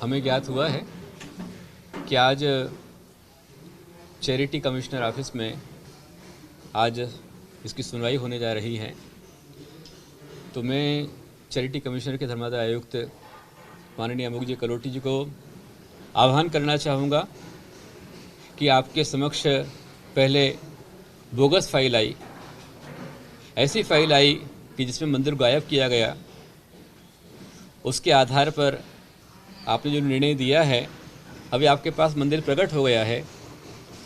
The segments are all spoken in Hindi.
हमें ज्ञात हुआ है कि आज चैरिटी कमिश्नर ऑफिस में आज इसकी सुनवाई होने जा रही है। तो मैं चैरिटी कमिश्नर के धर्मादाय आयुक्त माननीय अमोघ जी कलोटी जी को आह्वान करना चाहूँगा कि आपके समक्ष पहले बोगस फाइल आई, ऐसी फाइल आई कि जिसमें मंदिर गायब किया गया। उसके आधार पर आपने जो निर्णय दिया है, अभी आपके पास मंदिर प्रकट हो गया है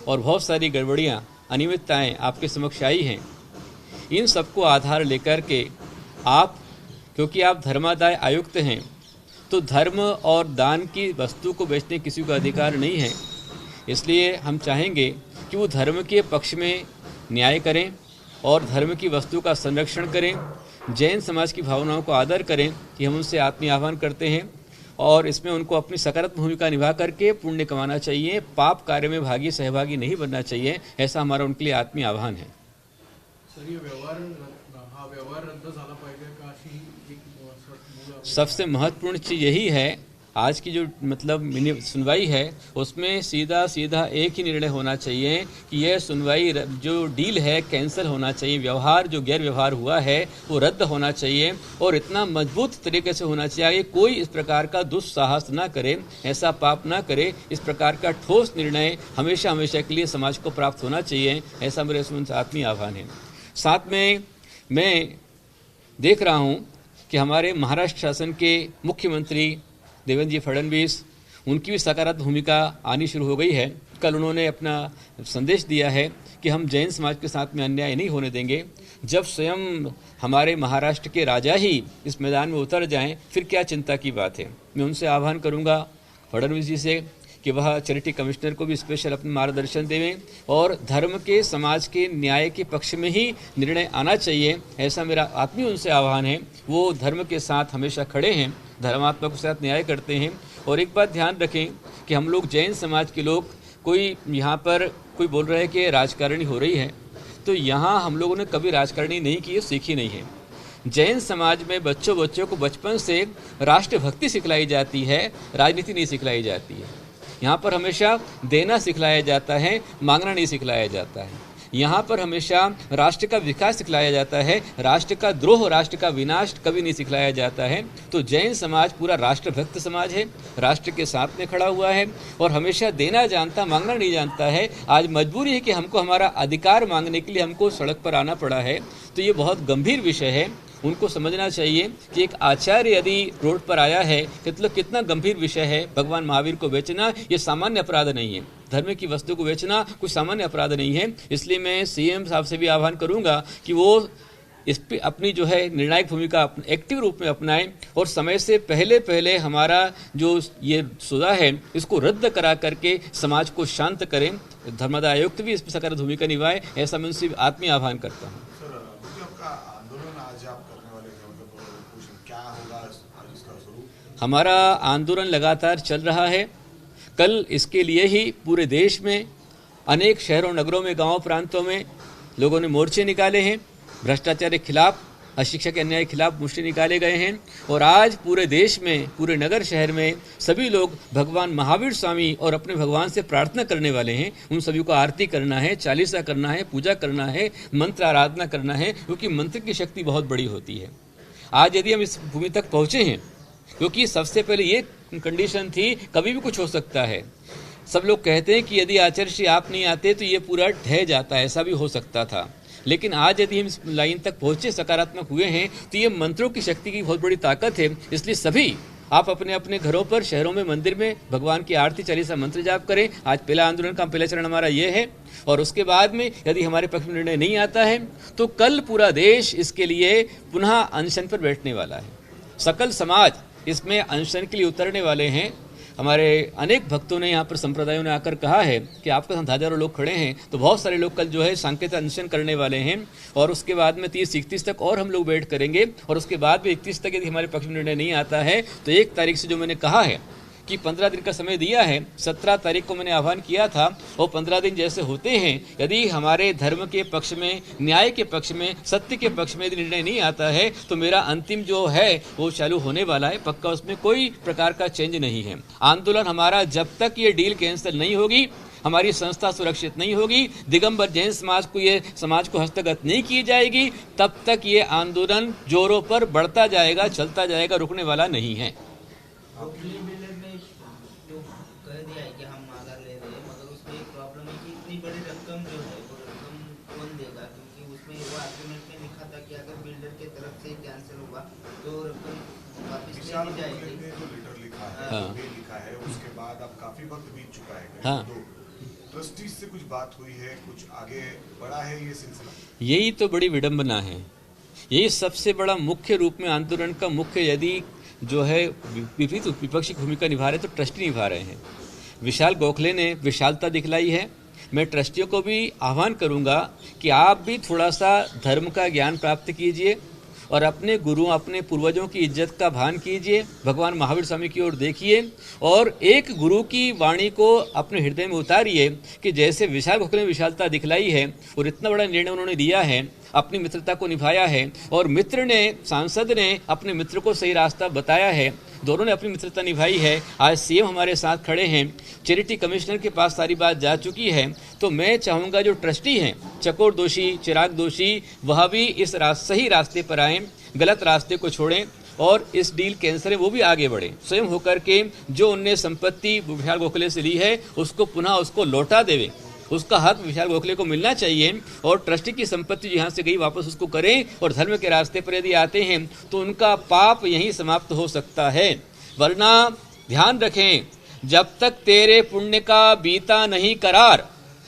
और बहुत सारी गड़बड़ियाँ, अनियमितताएँ आपके समक्ष आई हैं। इन सबको आधार लेकर के आप, क्योंकि आप धर्मादाय आयुक्त हैं, तो धर्म और दान की वस्तु को बेचने किसी का अधिकार नहीं है। इसलिए हम चाहेंगे कि वो धर्म के पक्ष में न्याय करें और धर्म की वस्तु का संरक्षण करें, जैन समाज की भावनाओं को आदर करें। कि हम उनसे आत्मीय आह्वान करते हैं और इसमें उनको अपनी सकारात्मक भूमिका निभा करके पुण्य कमाना चाहिए, पाप कार्य में भागी सहभागी नहीं बनना चाहिए। ऐसा हमारा उनके लिए आत्मीय आह्वान है। सर, ये व्यवहार रद्द झाला पाहिजे का अशी एक सबसे महत्वपूर्ण चीज़ यही है, आज की जो सुनवाई है उसमें सीधा सीधा एक ही निर्णय होना चाहिए कि यह सुनवाई जो डील है कैंसिल होना चाहिए। व्यवहार जो गैर व्यवहार हुआ है वो रद्द होना चाहिए और इतना मजबूत तरीके से होना चाहिए। कोई इस प्रकार का दुस्साहस ना करे, ऐसा पाप ना करे। इस प्रकार का ठोस निर्णय हमेशा हमेशा के लिए समाज को प्राप्त होना चाहिए। ऐसा मेरे आत्मीय आह्वान है। साथ में मैं देख रहा हूँ कि हमारे महाराष्ट्र शासन के मुख्यमंत्री देवेंद्र जी फडणवीस, उनकी भी सकारात्मक भूमिका आनी शुरू हो गई है। कल उन्होंने अपना संदेश दिया है कि हम जैन समाज के साथ में अन्याय नहीं होने देंगे। जब स्वयं हमारे महाराष्ट्र के राजा ही इस मैदान में उतर जाएं, फिर क्या चिंता की बात है। मैं उनसे आह्वान करूंगा फडणवीस जी से कि वह चैरिटी कमिश्नर को भी स्पेशल अपने मार्गदर्शन देवें और धर्म के, समाज के न्याय के पक्ष में ही निर्णय आना चाहिए। ऐसा मेरा आत्मीय उनसे आह्वान है। वो धर्म के साथ हमेशा खड़े हैं, धर्मात्मा के साथ न्याय करते हैं। और एक बात ध्यान रखें कि हम लोग जैन समाज के लोग, कोई यहाँ पर कोई बोल रहा है कि राजकारणी हो रही है, तो यहाँ हम लोगों ने कभी राजकारणी नहीं की है, सीखी नहीं है। जैन समाज में बच्चों को बचपन से राष्ट्रभक्ति सिखलाई जाती है, राजनीति नहीं सिखलाई जाती है। यहाँ पर हमेशा देना सिखलाया जाता है, मांगना नहीं सिखलाया जाता है। यहाँ पर हमेशा राष्ट्र का विकास सिखलाया जाता है, राष्ट्र का द्रोह, राष्ट्र का विनाश कभी नहीं सिखलाया जाता है। तो जैन समाज पूरा राष्ट्रभक्त समाज है, राष्ट्र के साथ में खड़ा हुआ है और हमेशा देना जानता, मांगना नहीं जानता है। आज मजबूरी है कि हमको हमारा अधिकार मांगने के लिए हमको सड़क पर आना पड़ा है। तो ये बहुत गंभीर विषय है। उनको समझना चाहिए कि एक आचार्य यदि रोड पर आया है, मतलब कितना गंभीर विषय है। भगवान महावीर को बेचना ये सामान्य अपराध नहीं है। धर्म की वस्तु को बेचना कुछ सामान्य अपराध नहीं है। इसलिए मैं सीएम साहब से भी आह्वान करूंगा कि वो इस पे अपनी जो है निर्णायक भूमिका एक्टिव रूप में अपनाएं और समय से पहले हमारा जो ये सौदा है इसको रद्द करा करके समाज को शांत करें। धर्मादाय आयुक्त भी इसमें सकारात्मक भूमिका निभाए। ऐसा मैं उनसे आत्मीय आह्वान करता हूँ। हमारा आंदोलन लगातार चल रहा है। कल इसके लिए ही पूरे देश में अनेक शहरों, नगरों में, गांव प्रांतों में लोगों ने मोर्चे निकाले हैं। भ्रष्टाचार के खिलाफ, अशिक्षा के अन्याय के खिलाफ मोर्चे निकाले गए हैं। और आज पूरे देश में, पूरे नगर शहर में सभी लोग भगवान महावीर स्वामी और अपने भगवान से प्रार्थना करने वाले हैं। उन सभी को आरती करना है, चालीसा करना है, पूजा करना है, मंत्र आराधना करना है, क्योंकि मंत्र की शक्ति बहुत बड़ी होती है। आज यदि हम इस भूमि तक पहुंचे हैं, क्योंकि सबसे पहले ये कंडीशन थी, कभी भी कुछ हो सकता है। सब लोग कहते हैं कि यदि आचार्य श्री आप नहीं आते तो ये पूरा ढह जाता, ऐसा भी हो सकता था। लेकिन आज यदि हम इस लाइन तक पहुंचे, सकारात्मक हुए हैं, तो ये मंत्रों की शक्ति की बहुत बड़ी ताकत है। इसलिए सभी आप अपने अपने घरों पर, शहरों में, मंदिर में भगवान की आरती, चालीसा, मंत्र जाप करें। आज पहला आंदोलन का पहला चरण हमारा ये है। और उसके बाद में यदि हमारे पक्ष में निर्णय नहीं आता है तो कल पूरा देश इसके लिए पुनः अनशन पर बैठने वाला है। सकल समाज इसमें अनशन के लिए उतरने वाले हैं। हमारे अनेक भक्तों ने, यहाँ पर संप्रदायों ने आकर कहा है कि आपके साथ हजारों लोग खड़े हैं, तो बहुत सारे लोग कल जो है सांकेतिक अनशन करने वाले हैं। और उसके बाद में 30-31 तक और हम लोग वेट करेंगे। और उसके बाद भी 31 तक यदि हमारे पक्ष में निर्णय नहीं आता है तो 1 तारीख से जो मैंने कहा है कि 15 दिन का समय दिया है, 17 तारीख को मैंने आह्वान किया था, और 15 दिन जैसे होते हैं, यदि हमारे धर्म के पक्ष में, न्याय के पक्ष में, सत्य के पक्ष में यदि निर्णय नहीं आता है तो मेरा अंतिम जो है वो चालू होने वाला है पक्का, उसमें कोई प्रकार का चेंज नहीं है। आंदोलन हमारा जब तक ये डील कैंसिल नहीं होगी, हमारी संस्था सुरक्षित नहीं होगी, दिगंबर जैन समाज को हस्तगत नहीं की जाएगी, तब तक ये आंदोलन जोरों पर बढ़ता जाएगा, चलता जाएगा, रुकने वाला नहीं है। लिखा है उसके बाद अब काफी वक्त बीत चुका है। हाँ, ट्रस्टी से कुछ बात हुई है, कुछ आगे बढ़ा है ये सिलसिला? यही तो बड़ी विडंबना है। यही सबसे बड़ा मुख्य रूप में आंदोलन का मुख्य यदि जो है विपरीत विपक्षी भूमिका निभा रहे तो ट्रस्टी निभा रहे हैं। विशाल गोखले ने विशालता दिखलाई है। मैं ट्रस्टियों को भी आह्वान करूंगा कि आप भी थोड़ा सा धर्म का ज्ञान प्राप्त कीजिए और अपने गुरुओं, अपने पूर्वजों की इज्जत का भान कीजिए, भगवान महावीर स्वामी की ओर देखिए और एक गुरु की वाणी को अपने हृदय में उतारिए कि जैसे विशाल गोखले ने विशालता दिखलाई है और इतना बड़ा निर्णय उन्होंने लिया है, अपनी मित्रता को निभाया है, और मित्र ने, सांसद ने अपने मित्र को सही रास्ता बताया है, दोनों ने अपनी मित्रता निभाई है। आज सीएम हमारे साथ खड़े हैं, चैरिटी कमिश्नर के पास सारी बात जा चुकी है। तो मैं चाहूँगा जो ट्रस्टी हैं, चकोर दोषी, चिराग दोषी, वह भी इस सही रास्ते पर आएँ, गलत रास्ते को छोड़ें और इस डील कैंसर है वो भी आगे बढ़े, स्वयं होकर के जो उनने संपत्ति विशाल गोखले से ली है उसको पुनः उसको लौटा देवे, उसका हक विशाल गोखले को मिलना चाहिए, और ट्रस्टी की संपत्ति यहाँ से गई वापस उसको करें, और धर्म के रास्ते पर यदि आते हैं तो उनका पाप यहीं समाप्त हो सकता है। वरना ध्यान रखें, जब तक तेरे पुण्य का बीता नहीं करार,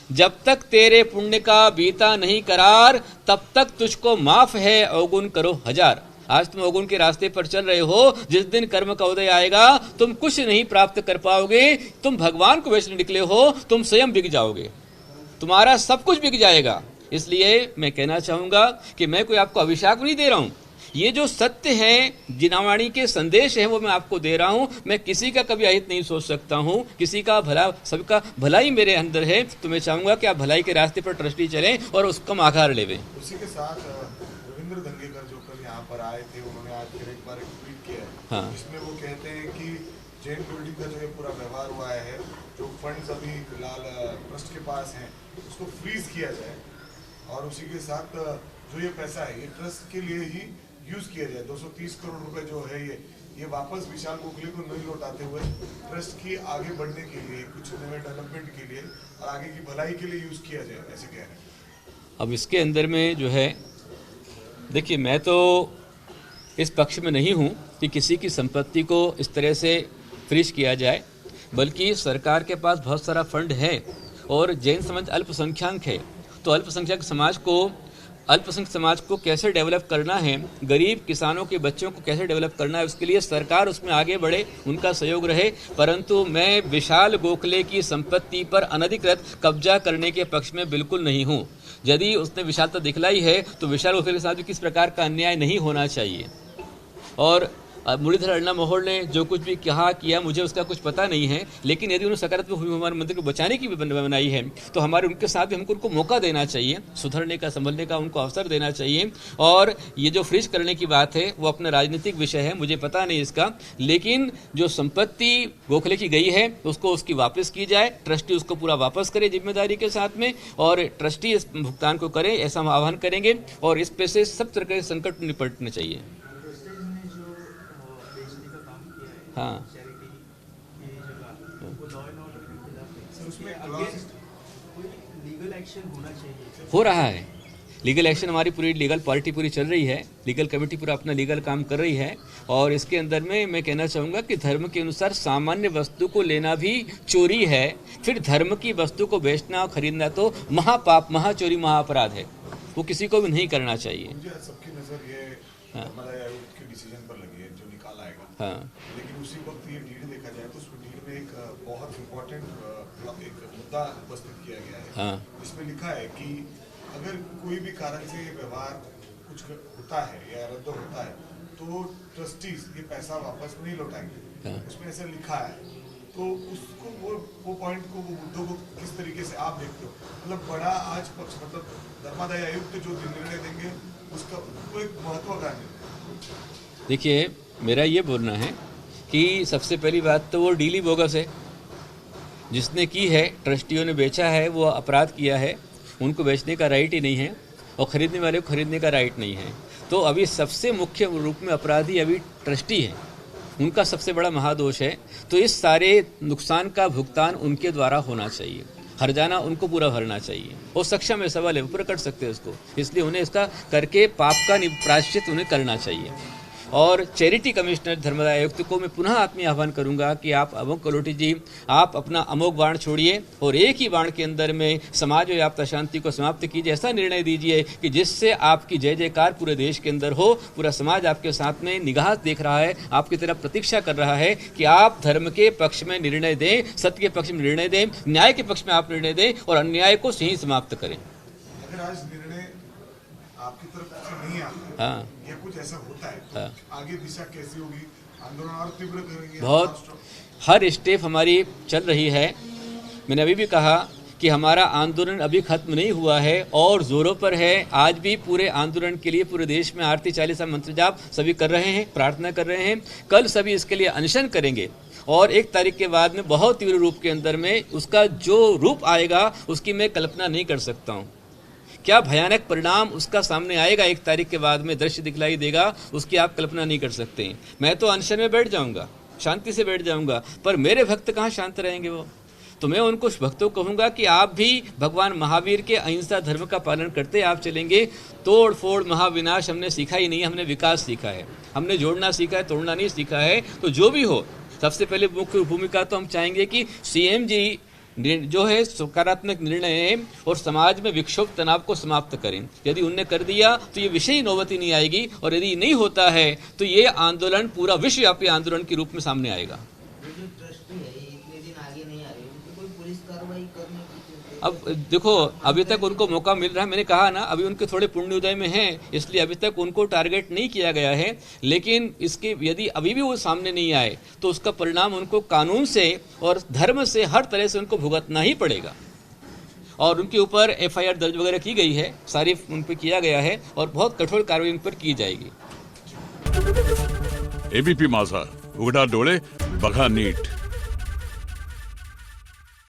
जब तक तेरे पुण्य का बीता नहीं करार, तब तक तुझको माफ है अवगुण करो हजार। आज तुम अवगुण के रास्ते पर चल रहे हो, जिस दिन कर्म का उदय आएगा तुम कुछ नहीं प्राप्त कर पाओगे, तुम भगवान को बेचने निकले हो, तुम स्वयं बिक जाओगे, तुम्हारा सब कुछ बिक जाएगा। इसलिए मैं कहना चाहूंगा कि मैं कोई आपको अभिशाप नहीं दे रहा हूं, ये जो सत्य है, जिनावाणी के संदेश हैं वो मैं आपको दे रहा हूं। मैं किसी का कभी अहित नहीं सोच सकता हूं, किसी का भला, सबका भलाई मेरे अंदर है। तो मैं चाहूंगा कि आप भलाई के रास्ते पर ट्रस्टी चलें और उसका आधार लेवें। उसी के साथ रविंद्र दंगेकर जो कल यहाँ पर आए थे, उन्होंने आज फिर एक बार ट्वीट किया है, हाँ, जिसमें वो कहते हैं कि जैन कम्युनिटी का जो ये पूरा व्यवहार हुआ है, जो फंड्स अभी फिलहाल ट्रस्ट के पास हैं उसको फ्रीज किया जाए, और उसी के साथ जो ये पैसा है ये ट्रस्ट के लिए ही यूज किया जाए। 230 करोड़ रुपए जो है ये वापस विशाल गोखले को नहीं लौटाते हुए ट्रस्ट की आगे बढ़ने के लिए, कुछ नए डेवलपमेंट के लिए और आगे की भलाई के लिए यूज किया जाए, ऐसे कह रहे हैं। अब इसके अंदर में जो है, देखिए मैं तो इस पक्ष में नहीं हूं कि किसी की संपत्ति को इस तरह से फ्रीज किया जाए, बल्कि सरकार के पास बहुत सारा फंड है और जैन समाज अल्पसंख्यक है, तो अल्पसंख्यक समाज को कैसे डेवलप करना है, गरीब किसानों के बच्चों को कैसे डेवलप करना है, उसके लिए सरकार उसमें आगे बढ़े, उनका सहयोग रहे। परंतु मैं विशाल गोखले की संपत्ति पर अनधिकृत कब्जा करने के पक्ष में बिल्कुल नहीं हूं। यदि उसने विशालता दिखलाई है तो विशाल गोखले के साथ भी किस प्रकार का अन्याय नहीं होना चाहिए। और मुरलीधर अण्णा मोहोळ ने जो कुछ भी कहा किया, मुझे उसका कुछ पता नहीं है, लेकिन यदि उन्होंने सकारात्मक भूमिका हमारे मंदिर को बचाने की भी बनाई है तो हमारे उनके साथ भी हमको उनको मौका देना चाहिए, सुधरने का, संभलने का उनको अवसर देना चाहिए। और ये जो फ्रीज करने की बात है वो अपना राजनीतिक विषय है, मुझे पता नहीं इसका, लेकिन जो संपत्ति गोखले की गई है उसको उसकी वापस की जाए, ट्रस्टी उसको पूरा वापस करे जिम्मेदारी के साथ में, और ट्रस्टी इस भुगतान को करे, ऐसा हम आह्वान करेंगे। और इस पे से सब तरह के संकट निपटने चाहिए। हाँ, हो रहा है लीगल एक्शन, हमारी पूरी लीगल पार्टी पूरी चल रही है, लीगल कमेटी पूरा अपना लीगल काम कर रही है। और इसके अंदर में मैं कहना चाहूँगा कि धर्म के अनुसार सामान्य वस्तु को लेना भी चोरी है, फिर धर्म की वस्तु को बेचना और खरीदना तो महापाप, महाचोरी, महाअपराध है, वो किसी को भी नहीं करना चाहिए। सबकी नजर ये हमारे आयोग के डिसीजन पर लगी है जो निकाल आएगा, हाँ, लेकिन उसी वक्त ये डील देखा जाए तो उस डील में एक बहुत इम्पोर्टेंट एक मुद्दा उपस्थित किया गया है। हाँ, इसमें लिखा है कि अगर कोई भी कारण से व्यवहार कुछ होता है या रद्द होता है तो ट्रस्टीज ये पैसा वापस नहीं लौटाएंगे। हाँ। उसमें ऐसा लिखा है, तो उसको वो पॉइंट को, वो मुद्दों को किस तरीके से आप देखते हो? मतलब बड़ा आज पक्ष, मतलब धर्मादाय आयुक्त जो निर्णय देंगे उसका वो एक महत्वाकांक्षी है। देखिए, मेरा ये बोलना है कि सबसे पहली बात तो वो डील ही बोगस है। जिसने की है, ट्रस्टियों ने बेचा है, वो अपराध किया है, उनको बेचने का राइट ही नहीं है और ख़रीदने वाले को ख़रीदने का राइट नहीं है। तो अभी सबसे मुख्य रूप में अपराधी अभी ट्रस्टी है, उनका सबसे बड़ा महादोष है। तो इस सारे नुकसान का भुगतान उनके द्वारा होना चाहिए, हर्जाना उनको पूरा भरना चाहिए। वो सक्षम है, सवाल है, वो पूरा कर सकते हैं उसको, इसलिए उन्हें इसका करके पाप का प्रायश्चित उन्हें करना चाहिए। और चैरिटी कमिश्नर धर्मादाय आयुक्त को मैं पुनः आत्मीय आह्वान करूंगा कि आप अमोघ कलोटी जी, आप अपना अमोघ बाण छोड़िए और एक ही बाण के अंदर में समाज में व्याप्त अशांति को समाप्त कीजिए। ऐसा निर्णय दीजिए कि जिससे आपकी जय जयकार पूरे देश के अंदर हो, पूरा समाज आपके साथ में निगाह देख रहा है, आपकी तरफ प्रतीक्षा कर रहा है कि आप धर्म के पक्ष में निर्णय दें, सत्य के पक्ष में निर्णय दें, न्याय के पक्ष में आप निर्णय दें और अन्याय को सही समाप्त करें। अगर आज निर्णय आपकी तरफ से नहीं आता, हाँ, या कुछ ऐसा होता है, तो हाँ। आगे दिशा कैसी होगी? आंदोलन और तीव्र करेंगे? बहुत हर स्टेप हमारी चल रही है। मैंने अभी भी कहा कि हमारा आंदोलन अभी खत्म नहीं हुआ है और जोरों पर है। आज भी पूरे आंदोलन के लिए पूरे देश में आरती चालीसा मंत्र जाप सभी कर रहे हैं, प्रार्थना कर रहे हैं। कल सभी इसके लिए अनशन करेंगे और 1 तारीख के बाद में बहुत तीव्र रूप के अंदर में उसका जो रूप आएगा उसकी मैं कल्पना नहीं कर सकता हूँ। क्या भयानक परिणाम उसका सामने आएगा 1 तारीख के बाद में दृश्य दिखलाई देगा, उसकी आप कल्पना नहीं कर सकते। मैं तो अनशन में बैठ जाऊंगा, शांति से बैठ जाऊंगा, पर मेरे भक्त कहाँ शांत रहेंगे? वो तो मैं उनको भक्तों को कहूंगा कि आप भी भगवान महावीर के अहिंसा धर्म का पालन करते आप चलेंगे। तोड़ फोड़ महाविनाश हमने सीखा ही नहीं, हमने विकास सीखा है, हमने जोड़ना सीखा है, तोड़ना नहीं सीखा है। तो जो भी हो, सबसे पहले मुख्य भूमिका तो हम चाहेंगे कि सीएम जी जो है सकारात्मक निर्णय है और समाज में विक्षोभ तनाव को समाप्त करें। यदि उनने कर दिया तो ये विषय नौबत ही नहीं आएगी, और यदि नहीं होता है तो ये आंदोलन पूरा विश्वव्यापी आंदोलन के रूप में सामने आएगा। अब देखो, अभी तक उनको मौका मिल रहा है, मैंने कहा ना, अभी उनके थोड़े पुण्योदय में हैं, इसलिए अभी तक उनको टारगेट नहीं किया गया है। लेकिन इसके यदि अभी भी वो सामने नहीं आए तो उसका परिणाम उनको कानून से और धर्म से हर तरह से उनको भुगतना ही पड़ेगा। और उनके ऊपर FIR दर्ज वगैरह की गई है, सारी उन पर किया गया है और बहुत कठोर कार्रवाई उन पर की जाएगी। ABP माझा, उघडा डोळे बघा नीट।